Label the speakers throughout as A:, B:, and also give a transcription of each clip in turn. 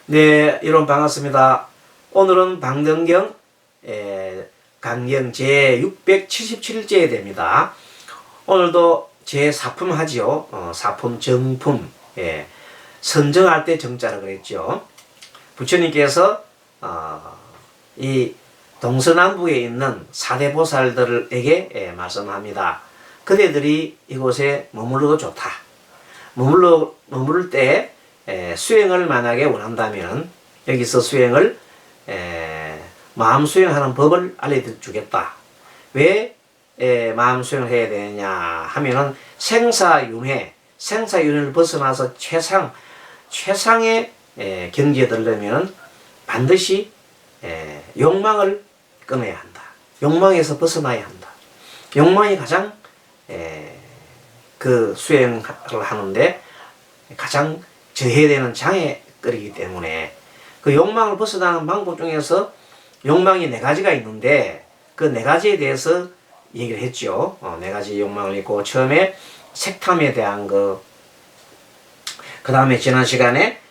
A: 네, 여러분 반갑습니다. 오늘은 방등경 강경 제677일째에 됩니다. 오늘도 제4품 하지요. 사품 정품. 선정할 때 정자라 그랬죠. 부처님께서 이 동서남북에 있는 사대보살들에게 말씀합니다. 그대들이 이곳에 머물러도 좋다. 머무를 때 수행을 만약에 원한다면 여기서 수행을 마음 수행하는 법을 알려주겠다. 왜 마음 수행을 해야 되느냐 하면은 생사윤회를 벗어나서 최상의 경지에 들려면 반드시 욕망을 끊어야 한다. 욕망에서 벗어나야 한다. 욕망이 가장 그 수행을 하는데 가장 저해되는 장애거리이기 때문에 그 욕망을 벗어나는 방법 중에서 욕망이 4가지가 있는데 그 4가지에 대해서 얘기를 했죠. 4가지 욕망을 있고 처음에 색탐에 대한 그 다음에 지난 시간에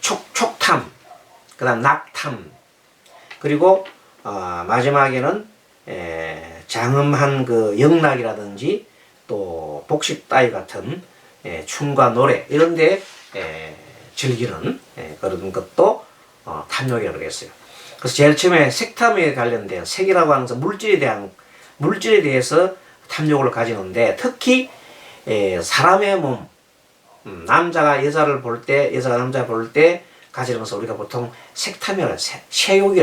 A: 촉탐, 그 다음 낙탐, 그리고 마지막에는 장엄한 그 영락이라든지 또 복식 따위 같은 춤과 노래 이런 데 즐기는 그런 것도 탐욕이라고 했어요. 그래서 제일 처음에 색탐에 관련된 색이라고 하는 물질에 대해서 탐욕을 가지는데 특히 사람의 몸, 남자가 여자를 볼 때, 여자가 남자를 볼 때 가지는 것을 우리가 보통 색탐이라고 해요.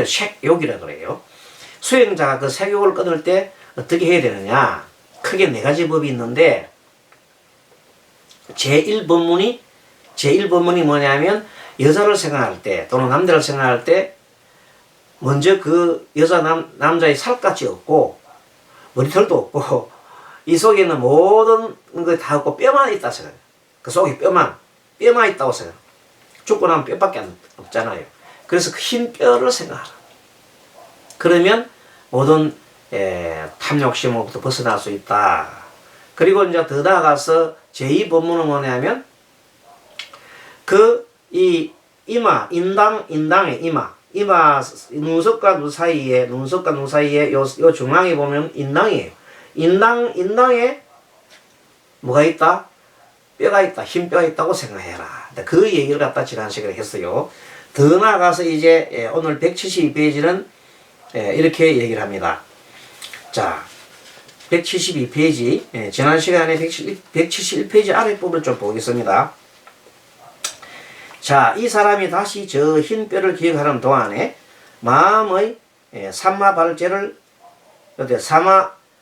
A: 색욕이라고 그래요. 수행자가 그 색욕을 끊을 때 어떻게 해야 되느냐? 크게 4가지 법이 있는데 제1법문이 뭐냐면 여자를 생각할 때 또는 남자를 생각할 때 먼저 그 남자의 살갗이 없고 머리털도 없고 이 속에 있는 모든 거 다 없고 뼈만 있다 생각해요. 그 속에 뼈만 있다고 생각해요. 죽고 나면 뼈밖에 없잖아요. 그래서 그 흰 뼈를 생각하라. 그러면 모든 탐욕심으로부터 벗어날 수 있다. 그리고 이제 더 나아가서 제2법문은 뭐냐면 이 인당의 이마 눈썹과 눈 사이에 요 중앙에 보면 인당이에요. 인당에 뭐가 있다? 뼈가 있다. 흰 뼈가 있다고 생각해라. 그 얘기를 갖다 지난 시간에 했어요. 더 나아가서 이제 오늘 172페이지는 이렇게 얘기를 합니다. 자, 172페이지, 지난 시간에 171페이지 아랫부분을 좀 보겠습니다. 자, 이 사람이 다시 저 흰 뼈를 기억하는 동안에 마음의 삼마발제를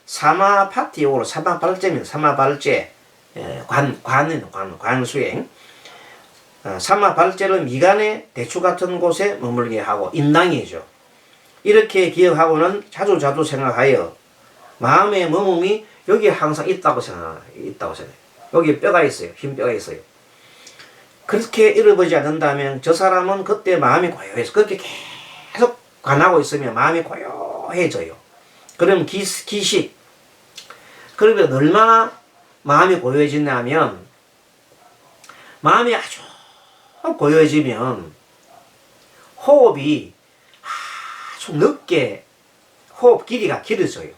A: 사마파티용으로 사마발제입니다. 사마발제, 관수행. 사마발제를 미간의 대추 같은 곳에 머물게 하고 인당이죠. 이렇게 기억하고는 자주 생각하여 마음의 머금이 여기 항상 있다고 생각해요. 여기 뼈가 있어요. 흰 뼈가 있어요. 그렇게 잃어버리지 않는다면 저 사람은 그때 마음이 고요해서 그렇게 계속 관하고 있으면 마음이 고요해져요. 그럼 기식. 그러면 얼마나 마음이 고요해지냐면 마음이 아주 고요해지면 호흡이 아주 늦게 호흡 길이가 길어져요.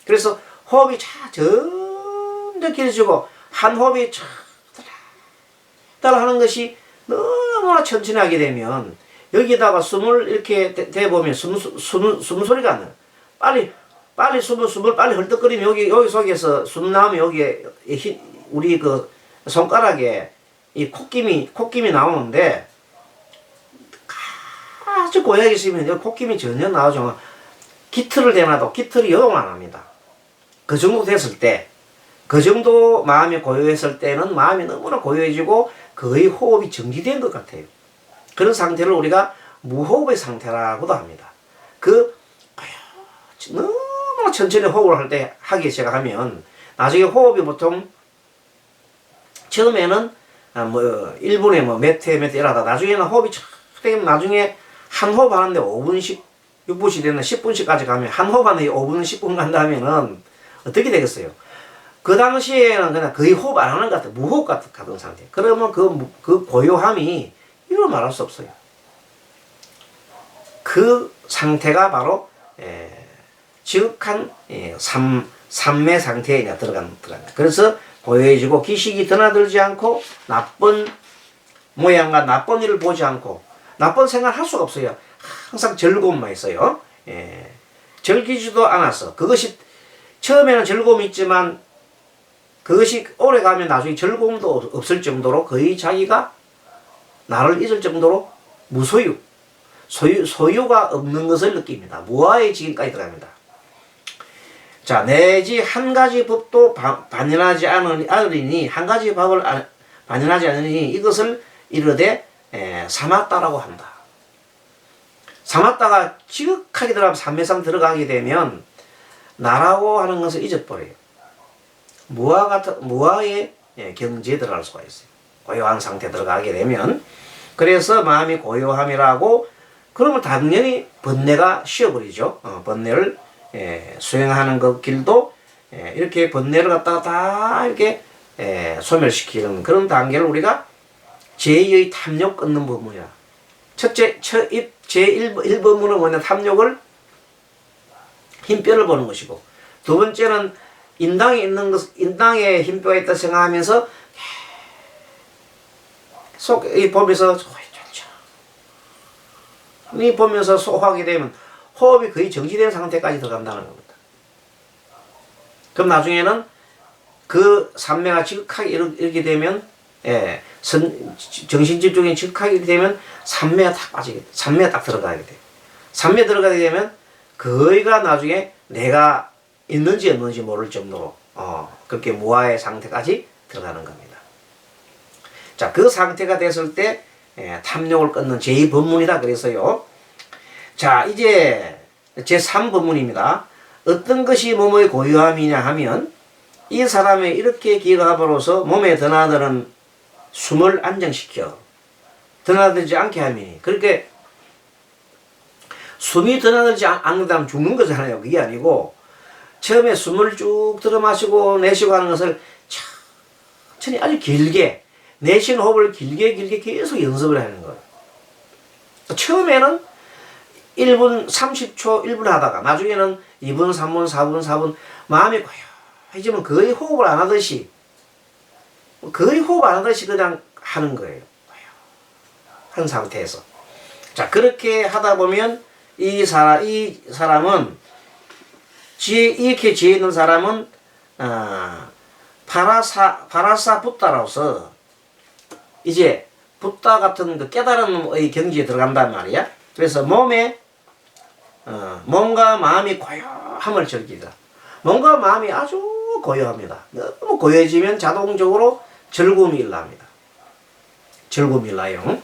A: 그래서 호흡이 점점 길어지고 한 호흡이 따라 하는 것이 너무나 천천히 하게 되면 여기다가 숨을 이렇게 대보면 숨소리가 안 나요. 빨리 숨을 빨리 헐떡거리면 여기 속에서 숨 나오면 여기에 우리 그 손가락에 이 콧김이 나오는데 아주 고약이 있으면 여기 콧김이 전혀 나오죠. 기틀을 대놔도 기틀이 여동 안 합니다. 그 정도 됐을 때, 그 정도 마음이 고요했을 때는 마음이 너무나 고요해지고 거의 호흡이 정지된 것 같아요. 그런 상태를 우리가 무호흡의 상태라고도 합니다. 너무나 천천히 호흡을 하기 시작하면 나중에 호흡이 보통 처음에는 1분에 몇 회 이러다 나중에는 호흡이 되면 나중에 한 호흡 하는데 5분씩 6분씩 되는 10분씩까지 가면 한 호흡 하는데 5분 10분 간다 하면은 어떻게 되겠어요? 그 당시에는 그냥 거의 호흡 안 하는 것 같아. 무호흡 같은 상태. 그러면 그 고요함이 이걸 말할 수 없어요. 그 상태가 바로 지극한 삼매 상태에 들어간다. 그래서 고요해지고 기식이 드나들지 않고 나쁜 모양과 나쁜 일을 보지 않고 나쁜 생각을 할 수가 없어요. 항상 즐거움만 있어요. 즐기지도 않았어. 그것이 처음에는 즐거움이 있지만 그것이 오래가면 나중에 즐거움도 없을 정도로 거의 자기가 나를 잊을 정도로 무소유, 소유가 없는 것을 느낍니다. 무아의 지경까지 들어갑니다. 자, 내지 한 가지 법도 반연하지 않으니 한 가지 법을 반연하지 않으니 이것을 이르되 삼았다라고 한다. 삼았다가 지극하게 들어가면 삼매상 들어가게 되면 나라고 하는 것을 잊어버려요. 무아의 경지에 들어갈 수가 있어요. 고요한 상태에 들어가게 되면. 그래서 마음이 고요함이라고 그러면 당연히 번뇌가 쉬어버리죠. 번뇌를 수행하는 그 길도 이렇게 번뇌를 갖다가 다 이렇게 소멸시키는 그런 단계를 우리가 제2의 탐욕 끊는 법문이야. 첫째, 제1법문은 뭐냐? 탐욕을 힘뼈를 보는 것이고, 두 번째는 인당에 있는 것, 인당에 힘뼈가 있다 생각하면서 이 보면서 이 보면서 소화하게 되면 호흡이 거의 정지된 상태까지 들어간다는 겁니다. 그럼 나중에는 그 삼매가 지극하게 이르게 되면 정신집중이 지극하게 되면 삼매가 딱 빠지게 돼. 삼매가 딱 들어가게 돼. 삼매 들어가게 되면 거의가 나중에 내가 있는지 없는지 모를 정도로 그렇게 무아의 상태까지 들어가는 겁니다. 자, 그 상태가 됐을 때 탐욕을 끊는 제2법문이다 그래서요. 자, 이제 제3법문입니다. 어떤 것이 몸의 고요함이냐 하면 이 사람의 이렇게 기억함으로써 몸에 드나드는 숨을 안정시켜 드나들지 않게 함이니, 그렇게 숨이 드나들지 않는다면 죽는 거잖아요. 그게 아니고 처음에 숨을 쭉 들어 마시고 내쉬고 하는 것을 천천히 아주 길게 내쉬는 호흡을 길게 계속 연습을 하는 거예요. 처음에는 1분 30초 1분 하다가 나중에는 2분 3분 4분 마음이 고요해지면 거의 호흡을 안 하듯이 그냥 하는 거예요. 한 상태에서. 자, 그렇게 하다 보면 이 사람은 이렇게 지혜 있는 사람은 파라사 붓다로서 이제 붓다 같은 그 깨달음의 경지에 들어간단 말이야. 그래서 몸과 마음이 고요함을 즐기다. 몸과 마음이 아주 고요합니다. 너무 고요해지면 자동적으로 즐거움이 일납니다. 즐거움이 일나요.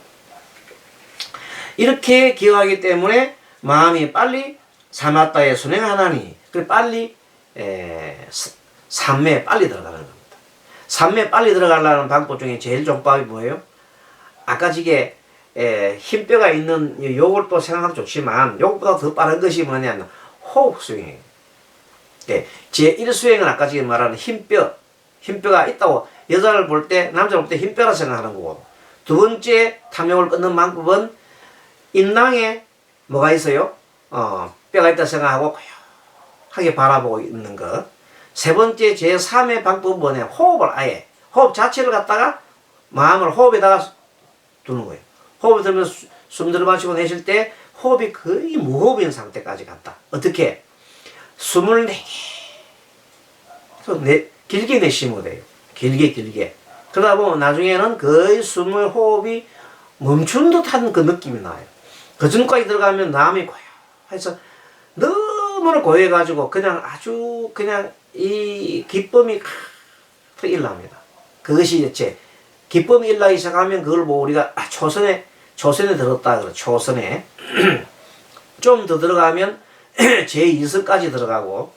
A: 이렇게 기억하기 때문에 마음이 빨리 사마타에 순행하나니, 그래 빨리 삼매에 빨리 들어가는 겁니다. 삼매에 빨리 들어가려는 방법 중에 제일 좋은 방법이 뭐예요? 아까 지게 힘뼈가 있는 요걸 또 생각하면 좋지만 요것보다 더 빠른 것이 뭐냐면 호흡 수행이에요. 제1수행은 아까 지금 말하는 힘뼈가 있다고 여자를 볼 때 남자를 볼 때 힘뼈라 생각하는 거고, 두 번째 탐욕을 끊는 방법은 인낭에 뭐가 있어요? 뼈가 있다 생각하고 고요하게 바라보고 있는 것. 세 번째 제3의 방법은 뭐냐? 호흡을 아예 호흡 자체를 갖다가 마음을 호흡에다가 두는 거예요. 호흡을 들면 숨 들어 마시고 내쉴 때 호흡이 거의 무호흡인 상태까지 갔다. 어떻게? 숨을 길게 내쉬면 돼요. 길게. 그러다 보면 나중에는 거의 숨을 호흡이 멈춘 듯한 그 느낌이 나요. 그 전까지 들어가면 마음이 고요해서 너무나 고요해가지고 아주 이 기쁨이 일납니다. 그것이 이제 기쁨이 일나기 시작하면 그걸 보고 우리가 초선에 들었다 그래. 초선에 좀 더 들어가면 제2선까지 들어가고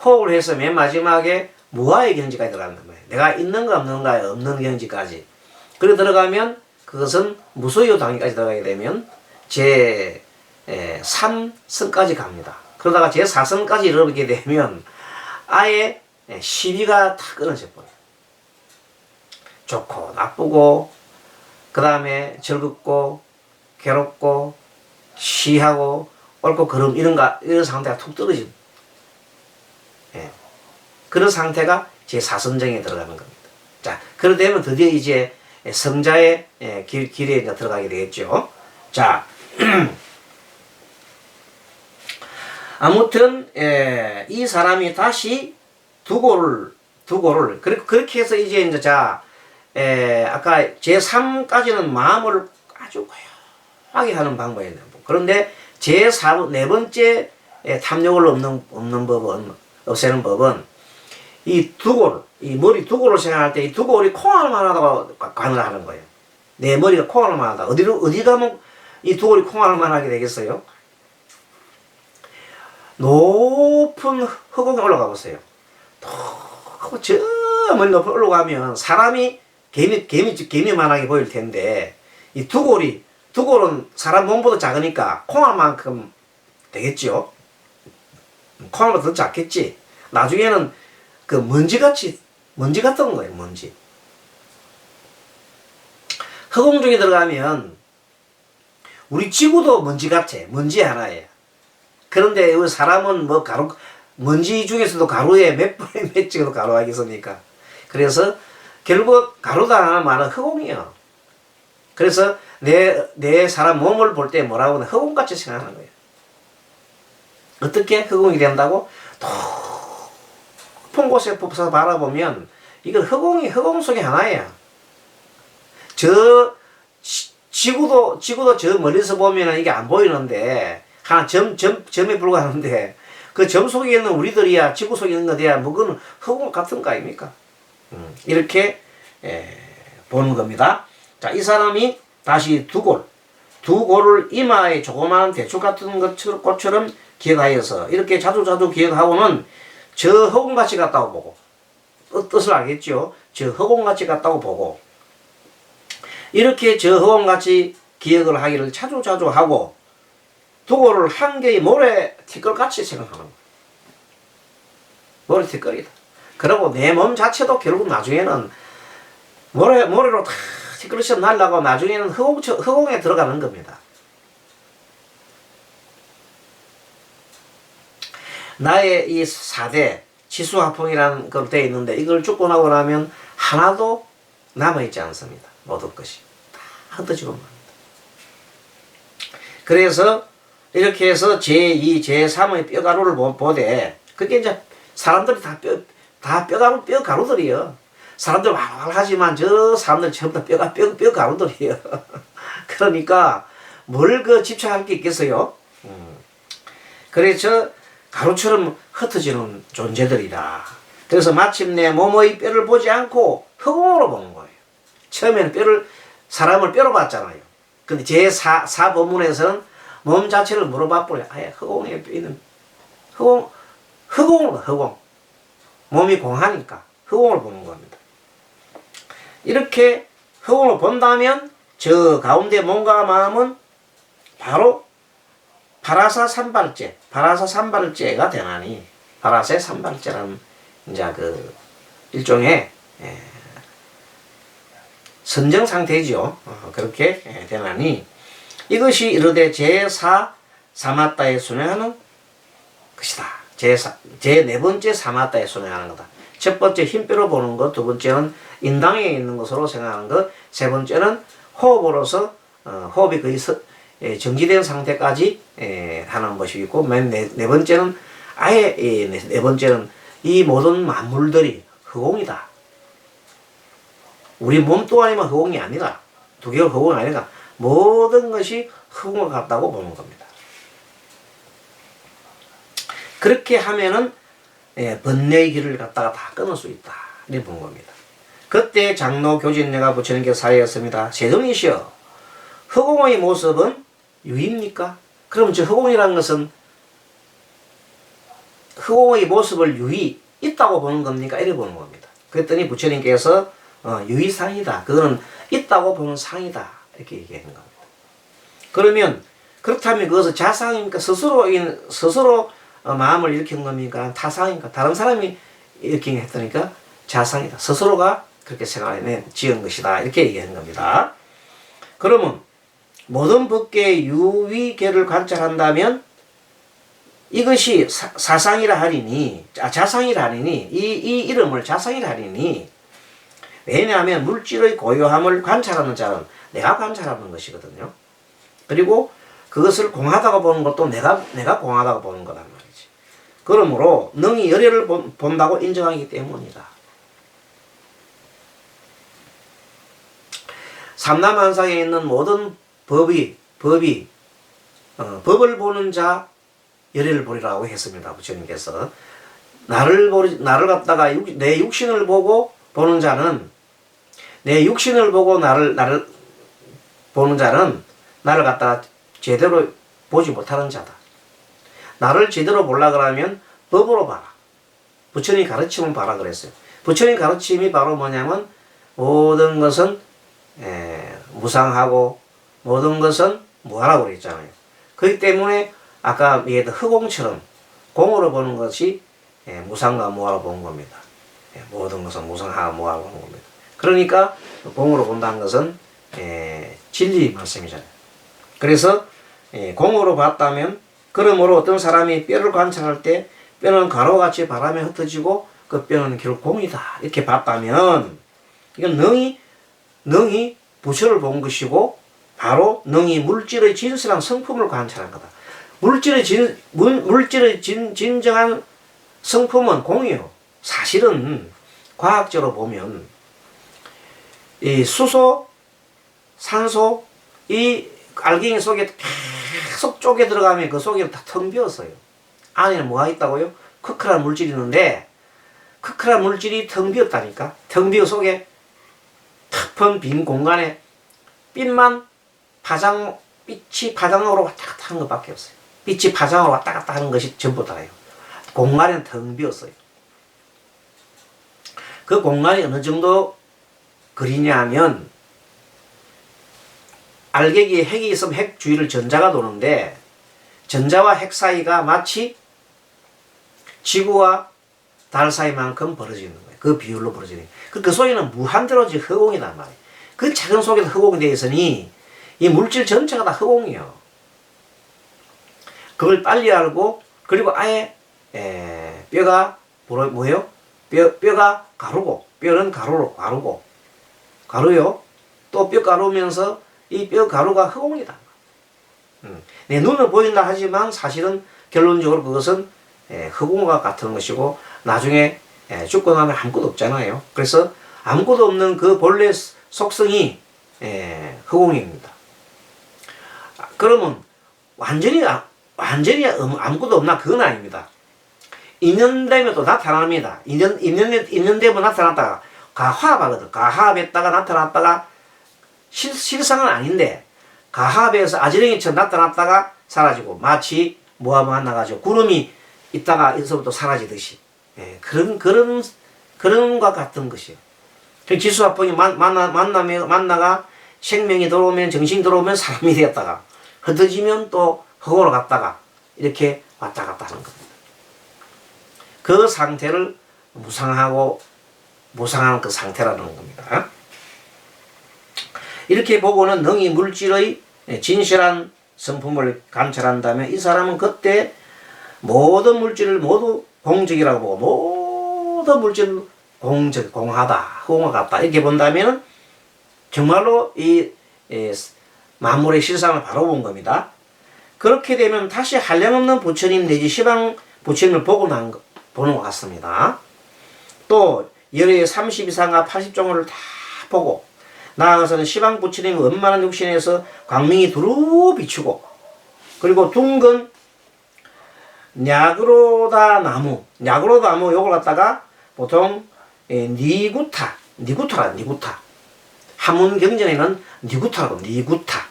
A: 호흡을 해서 맨 마지막에 무아의 경지까지 들어간단 말이에요. 내가 있는가 없는가에 없는 경지까지. 그래 들어가면 그것은 무소유 단계까지 들어가게 되면 제3선까지 갑니다. 그러다가 제4선까지 이르게 되면 아예 시비가 다 끊어져 버려요. 좋고 나쁘고 그 다음에 즐겁고 괴롭고 시하고 옳고 그름 이런 상태가 툭 떨어진 예. 그런 상태가 제 사선정에 들어가는 겁니다. 자, 그렇게 되면 드디어 이제 성자의 길에 이제 들어가게 되겠죠. 자, 아무튼 이 사람이 다시 두고를 그렇게 해서 이제 자 아까 제3까지는 마음을 아주 고요하게 하는 방법이에요. 그런데 제4 네 번째 탐욕을 없애는 법은 이 머리 두골을 생각할 때 이 두골이 콩알만 하다고 관을 하는 거예요. 내 머리가 콩알만 하다. 어디 가면 이 두골이 콩알만 하게 되겠어요? 높은 흑공에 올라가 보세요. 저 멀리 높이 올라가면 사람이 개미만하게 보일 텐데 이 두골은 사람 몸보다 작으니까 콩알만큼 되겠죠. 콩알보다 더 작겠지. 나중에는 그 먼지 같은 거예요. 먼지. 흑공 중에 들어가면 우리 지구도 먼지 같아. 먼지 하나예요. 그런데 사람은 뭐 먼지 중에서도 가루에 몇 번에 몇 찍어도 가루가 있으니까. 그래서 결국 가루다 하는 말은 흑공이에요. 그래서 내 사람 몸을 볼 때 뭐라고 하면 흑공같이 생각하는 거예요. 어떻게 흑공이 된다고? 높은 곳에 뽑아서 바라보면 이건 흑공 속의 하나예요. 지구도 저 멀리서 보면 이게 안 보이는데 하나 점에 불과하는데 그 점 속에 있는 우리들이야 지구 속에 있는 것이야 뭐 그건 흑공 같은 거 아닙니까? 이렇게 보는 겁니다. 자, 이 사람이 다시 두골을 이마에 조그마한 대추 같은 것처럼 기억하여서 이렇게 자주 기억하고는 저 흑공같이 같다고 보고 뜻을 알겠죠? 저 흑공같이 같다고 보고 이렇게 저 흑공같이 기억을 하기를 자주 하고 두골을 한 개의 모래 티끌같이 생각하는 거예요. 모래 티끌이다. 그리고 내 몸 자체도 결국 나중에는 모래로 다 티끌처럼 날라가고 나중에는 흑공에 들어가는 겁니다. 나의 이 4대 치수화풍이라는 걸 되어 있는데 이걸 죽고 나고 나면 하나도 남아있지 않습니다. 모든 것이 다 흩어지고 맙니다. 그래서 이렇게 해서 제2, 제3의 뼈가루를 보되 그게 이제 사람들이 다 뼈가루들이요. 사람들 말하지만 저 사람들 전부 다 뼈가루들이에요. 그러니까 뭘 집착할 게 있겠어요? 그래서 가루처럼 흩어지는 존재들이다. 그래서 마침내 몸의 뼈를 보지 않고 흑공으로 보는 거예요. 처음에는 사람을 뼈로 봤잖아요. 근데 제4 본문에서는 몸 자체를 물어봐버려요. 아예 흑공에 뼈 있는 흑공. 몸이 공하니까 흑공을 보는 겁니다. 이렇게 흑공을 본다면 저 가운데 몸과 마음은 바로 파라사 삼발제가 되나니 파라사 삼발제라는 이제 그 일종의 선정 상태죠. 그렇게 되나니 이것이 이르되 제4 사마타에 순회하는 것이다. 제 네 번째 사마타에 순회하는 거다. 첫 번째 힘뼈로 보는 것, 두 번째는 인당에 있는 것으로 생각하는 것, 세 번째는 호흡으로서 호흡이 거의 정지된 상태까지 하는 것이 있고, 네 번째는 아예 네 번째는 이 모든 만물들이 흑공이다. 우리 몸 또한이면 흑공이 아니다. 두 개가 흑공이 아니다. 모든 것이 흑공과 같다고 보는 겁니다. 그렇게 하면은 번뇌의 길을 갖다가 다 끊을 수 있다. 이렇게 본 겁니다. 그때 장로 교진녀가 부처님께 사회였습니다. 세존이시여, 흑공의 모습은 유의입니까? 그럼 저 흑공이라는 것은 흑공의 모습을 유의 있다고 보는 겁니까? 이렇게 보는 겁니다. 그랬더니 부처님께서 유의상이다. 그거는 있다고 보는 상이다. 이렇게 얘기하는 겁니다. 그러면 그렇다면 그것은 자상입니까? 스스로 마음을 일으킨 겁니까? 타상입니까? 다른 사람이 일으킨 했다니까 자상이다. 스스로가 그렇게 생각해 지은 것이다. 이렇게 얘기하는 겁니다. 그러면 모든 법계의 유위계를 관찰한다면 이것이 사상이라 하리니, 자상이라 하리니, 이 이름을 자상이라 하리니, 왜냐하면 물질의 고요함을 관찰하는 자는 내가 관찰하는 것이거든요. 그리고 그것을 공하다고 보는 것도 내가 공하다고 보는 거란 말이지. 그러므로 능히 열애를 본다고 인정하기 때문이다. 삼라만상에 있는 모든 법을 보는 자 열애를 보리라고 했습니다. 부처님께서 나를 갖다가 내 육신을 보고 보는 자는, 내 육신을 보고 나를 보는 자는 나를 갖다가 제대로 보지 못하는 자다. 나를 제대로 보려 그러면 법으로 봐라. 부처님 가르침을 봐라 그랬어요. 부처님 가르침이 바로 뭐냐면 모든 것은 무상하고 모든 것은 무하라고 그랬잖아요. 그렇기 때문에 아까 얘기했던 흑공처럼 공으로 보는 것이 무상과 무하로 보는 겁니다. 모든 것은 무상하고 무하로 보는 겁니다. 그러니까 공으로 본다는 것은 진리 말씀이잖아요. 그래서 공으로 봤다면, 그러므로 어떤 사람이 뼈를 관찰할 때 뼈는 가루같이 바람에 흩어지고 그 뼈는 결국 공이다 이렇게 봤다면, 이건 능히 부처를 본 것이고 바로 능히 물질의 진실한 성품을 관찰한 거다. 물질의 진정한 성품은 공이요. 사실은 과학적으로 보면 이 수소, 산소, 이 알갱이 속에 계속 쪼개 들어가면 그 속에는 다 텅 비었어요. 안에는 뭐가 있다고요? 크크란 물질이 있는데, 크크란 물질이 텅 비었다니까. 텅 비어 속에 텅 빈 공간에 빛이 파장으로 왔다 갔다 하는 것밖에 없어요. 빛이 파장으로 왔다 갔다 하는 것이 전부 다예요. 공간에는 텅 비었어요. 그 공간이 어느 정도 그리냐 하면, 알갱이에 핵이 있으면 핵 주위를 전자가 도는데, 전자와 핵 사이가 마치 지구와 달 사이만큼 벌어지는 거예요. 그 비율로 벌어지는 거예요. 그 속에는 무한대로지 흑공이란 말이에요. 그 작은 속에도 흑공이 되어 있으니 이 물질 전체가 다 흑공이에요. 그걸 빨리 알고, 그리고 아예 뼈가 뭐예요? 뼈가 가루고, 뼈는 가루요. 또 뼈 가루면서 이 뼈 가루가 흑공이다. 내 눈을 보인다 하지만 사실은 결론적으로 그것은 흑공과 같은 것이고, 나중에 죽고 나면 아무것도 없잖아요. 그래서 아무것도 없는 그 본래 속성이 흑공입니다. 그러면 완전히 아무것도 없나? 그건 아닙니다. 인연되면 또 나타납니다. 인연되면 나타났다가 가화하거든. 가화했다가 나타났다가 실상은 아닌데 가합에서 아지랭이처럼 나타났다가 사라지고, 마치 모함 만나가지고 구름이 있다가 있어부터 사라지듯이, 그런 것 같은 것이요. 지수화풍이 만나가 생명이 들어오면, 정신이 들어오면 사람이 되었다가 흩어지면 또 흑으로 갔다가 이렇게 왔다 갔다 하는 겁니다. 그 상태를 무상하고 무상한 그 상태라는 겁니다. 이렇게 보고는 능히 물질의 진실한 성품을 관찰한다면 이 사람은 그때 모든 물질을 모두 공적이라고 보고, 모든 물질을 공하다, 흑공과 같다 이렇게 본다면 정말로 이 만물의 실상을 바로 본 겁니다. 그렇게 되면 다시 한량없는 부처님 내지 시방 부처님을 보는 것 같습니다. 또 열의 30이상과 80종을 다 보고, 나아가서는 시방 부처님의 원만한 육신에서 광명이 두루 비추고, 그리고 둥근 냐그로다 나무 요걸 갖다가 보통 니구타 한문 경전에는 니구타라고, 니구타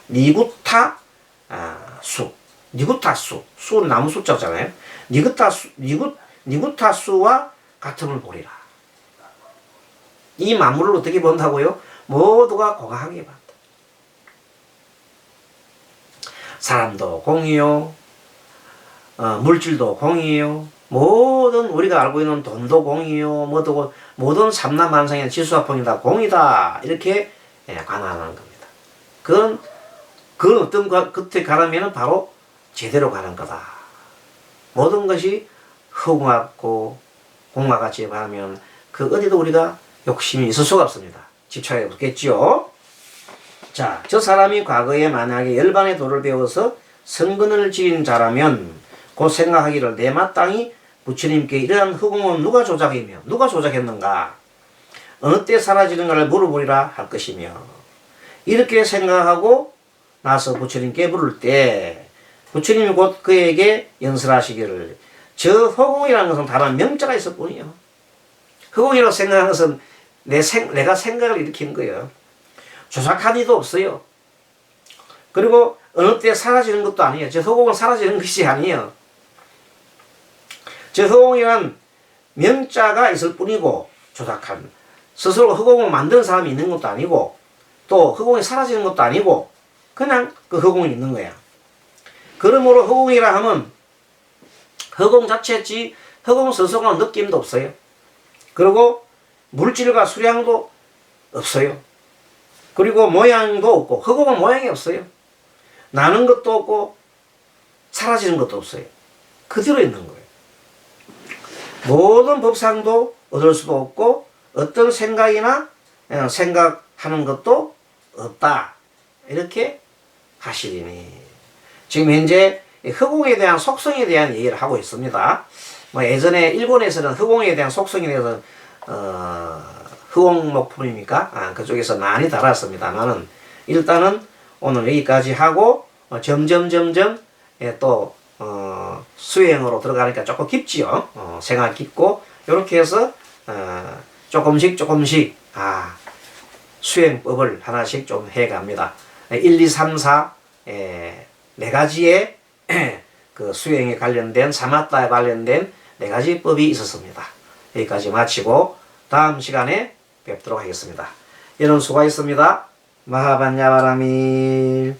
A: 수는 나무 숫자잖아요. 니구타 수와 같음을 보리라. 이 만물을 어떻게 본다고요? 모두가 공하게 봤다. 사람도 공이요, 물질도 공이요, 모든 우리가 알고 있는 돈도 공이요, 모든 삼라만상의 지수화풍이 다 공이다 이렇게 관한하는 겁니다. 그건 어떤 것에 가라면 바로 제대로 가는 거다. 모든 것이 허공같고 공과같이 가면 그 어디도 우리가 욕심이 있을 수가 없습니다. 집착이 없겠지요. 자, 저 사람이 과거에 만약에 열반의 도를 배워서 성근을 지은 자라면 곧 생각하기를 내 마땅히 부처님께 이러한 허공은 누가 조작이며 누가 조작했는가, 어느 때 사라지는가를 물어보리라 할 것이며, 이렇게 생각하고 나서 부처님께 물을 때 부처님이 곧 그에게 연설하시기를, 저 허공이라는 것은 다만 명자가 있을 뿐이요. 허공이라고 생각하는 것은 내가 생각을 일으킨 거예요. 조작한 이도 없어요. 그리고 어느 때 사라지는 것도 아니에요. 저 허공은 사라지는 것이 아니에요. 저 허공이란 명자가 있을 뿐이고, 조작한 스스로 허공을 만드는 사람이 있는 것도 아니고, 또 허공이 사라지는 것도 아니고, 그냥 그 허공이 있는 거야. 그러므로 허공이라 하면 허공 자체지 허공 스스로는 느낌도 없어요. 그리고 물질과 수량도 없어요. 그리고 모양도 없고, 허공은 모양이 없어요. 나는 것도 없고 사라지는 것도 없어요. 그대로 있는 거예요. 모든 법상도 얻을 수도 없고 어떤 생각이나 생각하는 것도 없다. 이렇게 하시리니, 지금 현재 허공에 대한 속성에 대한 얘기를 하고 있습니다. 뭐 예전에 일본에서는 허공에 대한 속성에 대해서 허공목품입니까? 그쪽에서 많이 다뤘습니다만은, 일단은 오늘 여기까지 하고 점점 또 수행으로 들어가니까 조금 깊지요. 생각 깊고, 이렇게 해서 조금씩 수행법을 하나씩 좀 해갑니다. 1, 2, 3, 4 네 가지의 그 수행에 관련된, 사마타에 관련된 네 가지 법이 있었습니다. 여기까지 마치고 다음 시간에 뵙도록 하겠습니다. 여러분 수고하셨습니다. 마하반야바라밀.